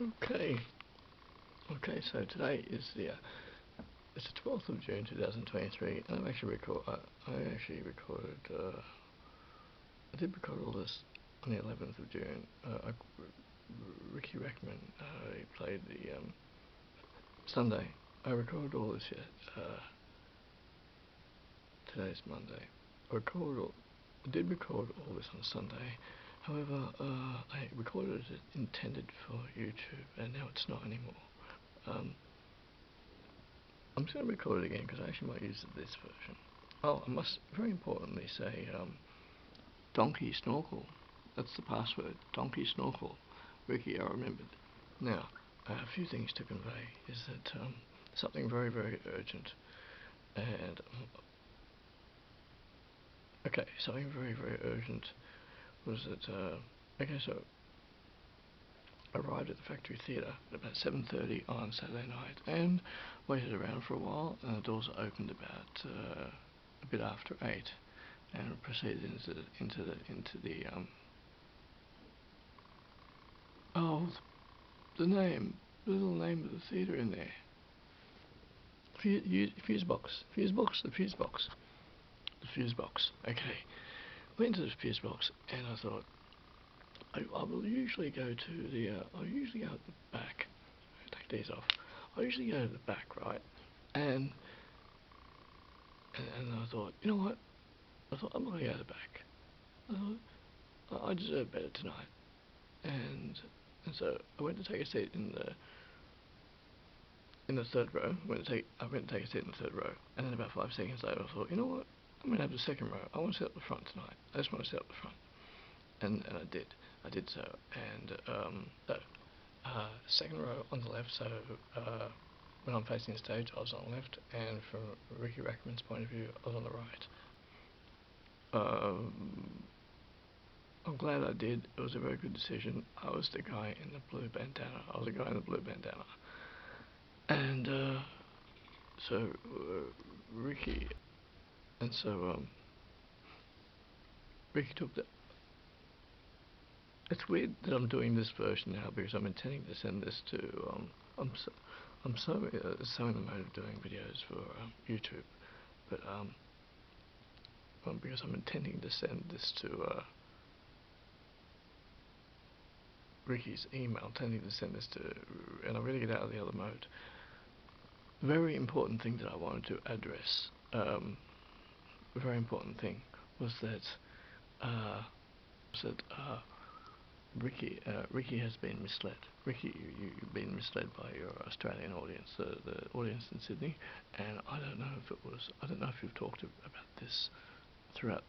Okay. Okay. So today is it's the 12th of June 2023, and I actually recorded. I did record all this on the 11th of June. Riki Rachtman. He played the Sunday. I recorded all this yet. Today's Monday. I did record all this on Sunday. However, I recorded it intended for YouTube, and now it's not anymore. I'm just going to record it again because I actually might use this version. Oh, I must very importantly say Donkey Snorkel. That's the password. Donkey Snorkel. Riki, I remembered. Now, a few things to convey is that something very, very urgent. And, okay, something very, very urgent was that, okay, so I arrived at the Factory Theatre at about 7:30 on Saturday night and waited around for a while, and the doors opened about a bit after 8, and proceeded into the oh, the little name of the theatre in there. Fuse box. Okay. Went into the fuse box, and I thought, I will usually go to the, I'll usually go at the back. Take these off. I usually go to the back, right? And I thought, you know what? I thought, I'm not going to go to the back. I thought, I deserve better tonight. And so I went to take a seat in the third row. I went to take a seat in the third row, and then about 5 seconds later, I thought, you know what? I'm going to have the second row. I want to sit up the front tonight. I just want to sit up the front. And I did. I did so. And second row on the left, so when I'm facing the stage, I was on the left, and from Riki Rachtman's point of view, I was on the right. I'm glad I did. It was a very good decision. I was the guy in the blue bandana. And so Riki, and so Riki took the. It's weird that I'm doing this version now because I'm intending to send this to. I'm so in the mode of doing videos for YouTube, but because I'm intending to send this to Riki's email, intending to send this to, and I'm going to get out of the other mode. Very important thing that I wanted to address. A very important thing was that Riki has been misled. Riki, you've been misled by your Australian audience, the audience in Sydney, and I don't know if you've talked about this throughout.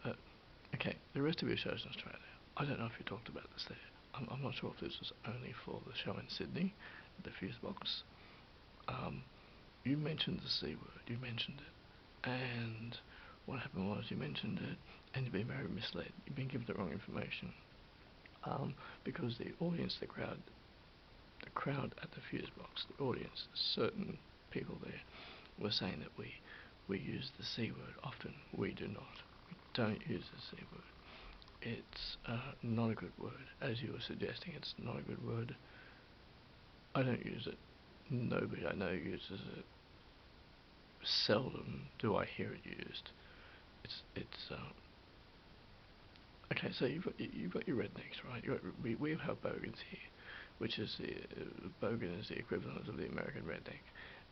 Okay, the rest of your shows in Australia, I don't know if you talked about this there. I'm not sure if this was only for the show in Sydney, the Fuse Box. You mentioned the C word. You mentioned it, and what happened was you mentioned it, and you've been very misled. You've been given the wrong information. Because the audience, the crowd at the fuse box, the audience, certain people there were saying that we use the C word often. We do not. We don't use the C word. It's not a good word, as you were suggesting. It's not a good word. I don't use it. Nobody I know uses it. Seldom do I hear it used. It's Okay, so you've got your rednecks, right? We have bogans here, which is bogan is the equivalent of the American redneck,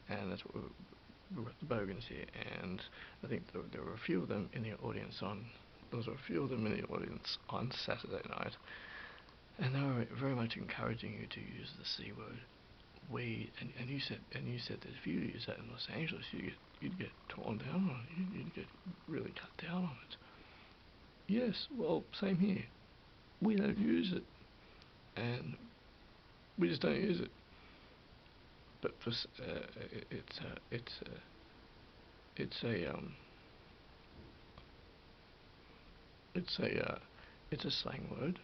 and that's what we've got the bogans here. And I think there were a few of them in the audience on Saturday night, and they were very much encouraging you to use the C word. And you said that if you use that in Los Angeles, you'd get torn down on it. You'd get really cut down on it. Yes, well, same here. We don't use it, and we just don't use it. But for it's a it's a slang word.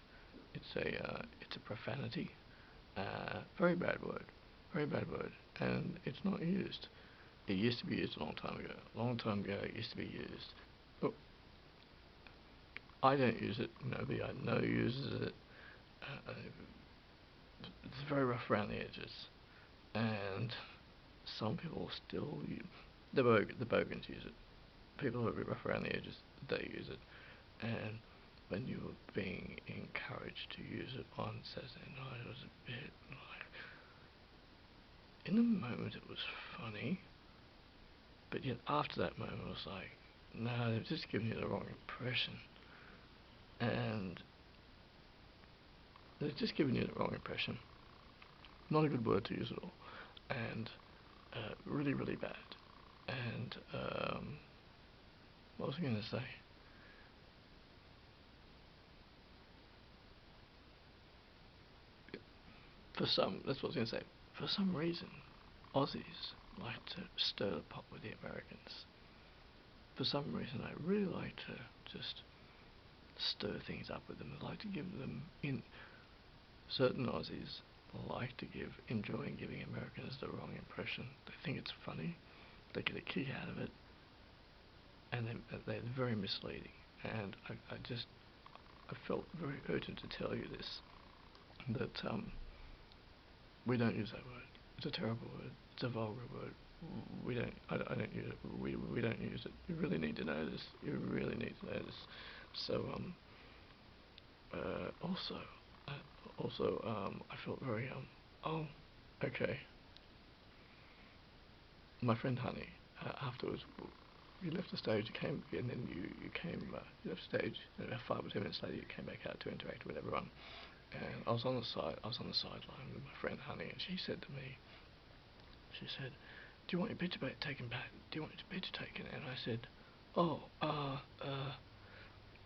It's a profanity. Very bad word. Very bad word, and it's not used. It used to be used a long time ago. A long time ago, it used to be used. But I don't use it. Nobody I know uses it. it's very rough around the edges, and some people still use the Bogans use it. People who are a bit rough around the edges, they use it. And when you were being encouraged to use it on Saturday night, it was a bit like, in the moment it was funny, but yet after that moment it was like, no, they've just given you the wrong impression. And they've just given you the wrong impression. Not a good word to use at all. And really, really bad. And what was I going to say? That's what I was going to say. For some reason, Aussies like to stir the pot with the Americans. For some reason, I really like to just stir things up with them. I like to give them in certain Aussies like to enjoy giving Americans the wrong impression. They think it's funny. They get a kick out of it, and they're very misleading. And I felt very urgent to tell you this, that we don't use that word. It's a terrible word. It's a vulgar word. I don't use it. We don't use it. You really need to know this. You really need to know this. So also, I felt very oh, okay. My friend Honey, afterwards, you left the stage. You came, and then you came. You left the stage, and about 5 or 10 minutes later, you came back out to interact with everyone. And I was on the sideline with my friend Honey, and she said to me, she said, "Do you want your picture taken back? Do you want your picture taken?" And I said, "Oh, I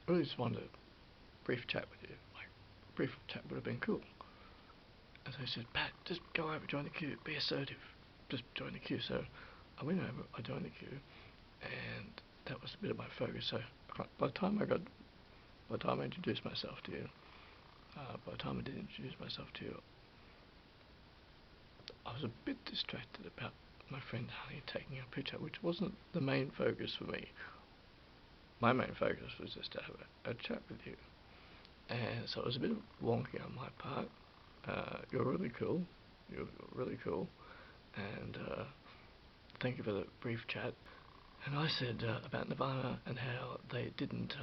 really just wanted a brief chat with you. Like, brief chat would have been cool." And so she said, "Pat, just go over, join the queue, be assertive, just join the queue." So I went over, I joined the queue, and that was a bit of my focus. So by the time I introduced myself to you, by the time I did introduce myself to you, I was a bit distracted about my friend Honey taking a picture, which wasn't the main focus for me. My main focus was just to have a chat with you. And so it was a bit wonky on my part. You're really cool. You're really cool. And thank you for the brief chat. And I said about Nirvana and how they didn't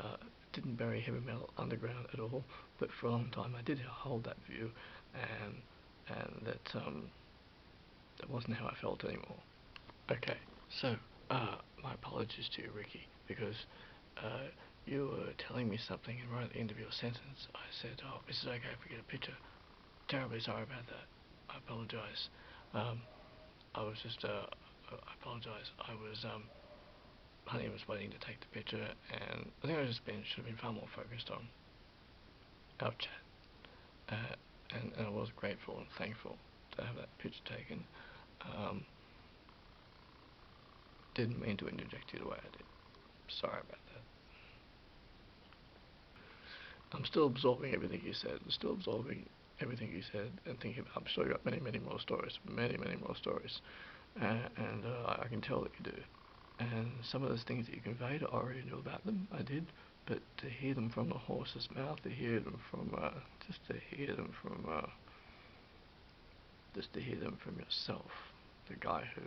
bury heavy metal underground at all, but for a long time I did hold that view, and that wasn't how I felt anymore. Okay, so my apologies to you, Ricky, because you were telling me something, and right at the end of your sentence, I said, "Oh, is it okay if we get a picture?" Terribly sorry about that. I apologise. I was just, I apologise. Honey was waiting to take the picture, and I think should have been far more focused on our chat. And I was grateful and thankful to have that picture taken. Didn't mean to interject you the way I did. Sorry about that. I'm still absorbing everything you said. And thinking, I'm sure you got many, many more stories. Many, many more stories. And I can tell that you do. And some of those things that you conveyed, I already knew about them. I did. But to hear them from a horse's mouth, to hear them from yourself, the guy who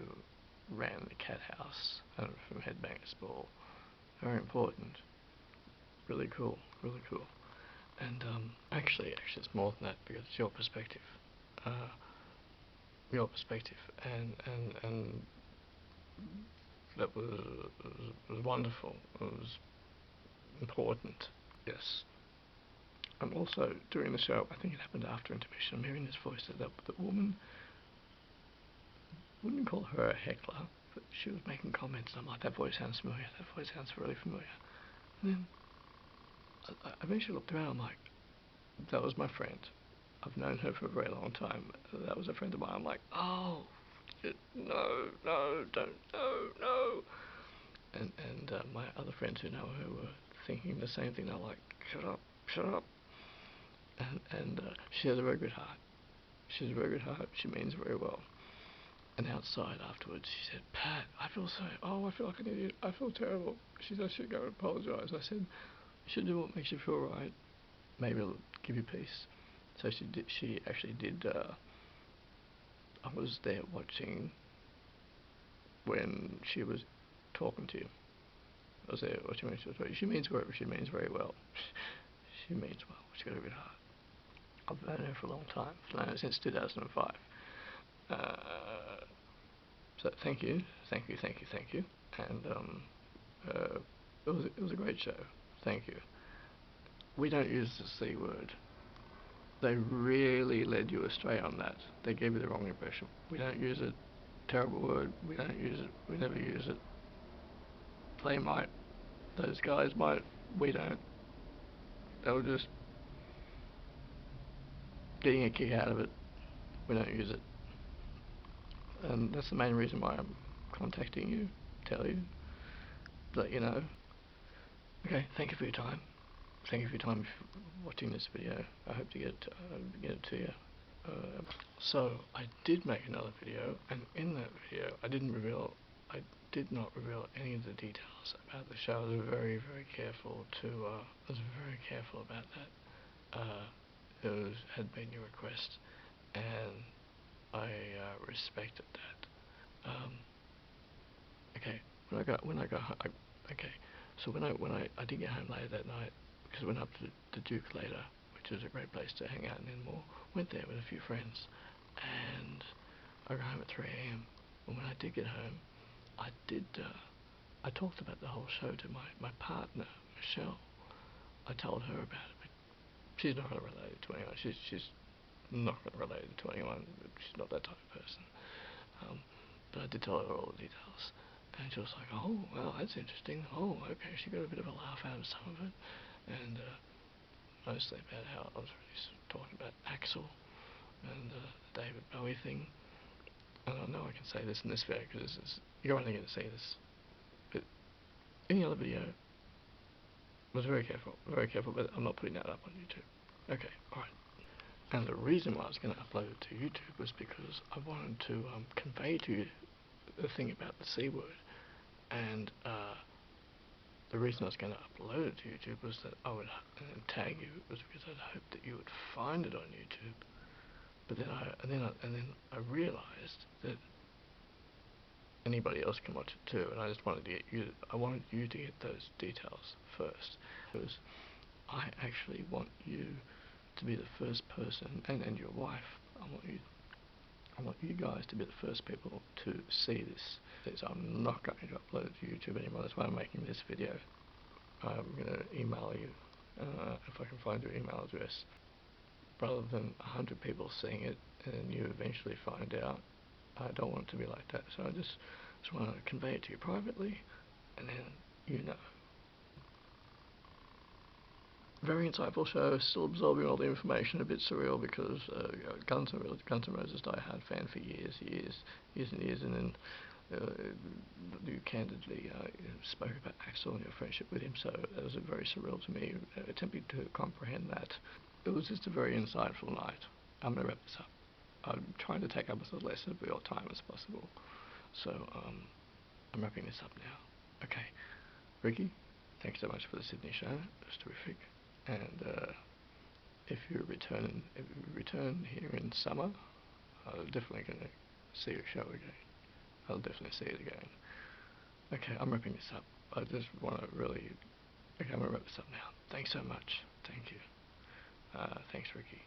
ran the cat house from Headbangers Ball, very important. Really cool, really cool. And actually, it's more than that, because it's your perspective. Uh, your perspective, and that was wonderful. It was important. Yes. And also during the show, I think it happened after intermission, I'm hearing this voice that the woman, wouldn't call her a heckler, but she was making comments, and I'm like, that voice sounds familiar. That voice sounds really familiar. And then I eventually looked around. I'm like, that was my friend. I've known her for a very long time. That was a friend of mine. I'm like, oh, no, don't, no. And my other friends who know her were thinking the same thing. They're like, shut up. And she has a very good heart. She has a very good heart. She means very well. And outside afterwards, she said, "Pat, I feel like an idiot. I feel terrible." She said, "I should go and apologise." I said, "You should do what makes you feel right. Maybe it'll give you peace." So she actually did. I was there watching when she was talking to you. I was there watching when she was talking. She means very well. She means well. She's got a good heart. I've known her for a long time. I've known her since 2005. Uh, so thank you. And it was a great show. Thank you. We don't use the C word. They really led you astray on that. They gave you the wrong impression. We don't use it. Terrible word. We don't use it. We never use it. They might. Those guys might. We don't. They were just getting a kick out of it. We don't use it. And that's the main reason why I'm contacting you. Tell you. Let you know. Okay, thank you for your time. Thank you for your time watching this video. I hope to get it to you. So I did make another video, and in that video I did not reveal any of the details about the show. I was very careful about that. It had been your request, and I respected that. Okay, when I got home, okay, so when I did get home later that night, because I went up to the Duke later, which was a great place to hang out in Enmore. Went there with a few friends, and I got home at 3 a.m. And when I did get home, I talked about the whole show to my partner, Michelle. I told her about it, but she's not going to relate it to anyone. She's not going to relate it to anyone. She's not that type of person. But I did tell her all the details, and she was like, "Oh, well, that's interesting. Oh, okay." She got a bit of a laugh out of some of it, and mostly about how I was really talking about Axel and the David Bowie thing. And I know I can say this in this video because you're only going to see this. But any other video, I was very careful, but I'm not putting that up on YouTube. Okay, alright. And the reason why I was going to upload it to YouTube was because I wanted to convey to you the thing about the C word. And the reason I was going to upload it to YouTube was that I would tag you, was because I'd hoped that you would find it on YouTube. But then I realised that anybody else can watch it too, and I just wanted you to get those details first, because I actually want you to be the first person, and your wife. I want you guys to be the first people to see this. So I'm not going to upload it to YouTube anymore. That's why I'm making this video. I'm going to email you if I can find your email address. Rather than 100 people seeing it and you eventually find out, I don't want it to be like that. So I just want to convey it to you privately, and then you know. Very insightful show, still absorbing all the information, a bit surreal because Guns N' Roses die-hard fan for years and years, and then you candidly spoke about Axel and your friendship with him, so it was very surreal to me, attempting to comprehend that. It was just a very insightful night. I'm going to wrap this up. I'm trying to take up as less of your time as possible, so I'm wrapping this up now. Okay, Ricky, thanks so much for the Sydney show. It was terrific. And if you return here in summer, I'm definitely going to see your show again. I'll definitely see it again. Okay, I'm wrapping this up. I just want to really... Okay, I'm going to wrap this up now. Thanks so much. Thank you. Thanks, Ricky.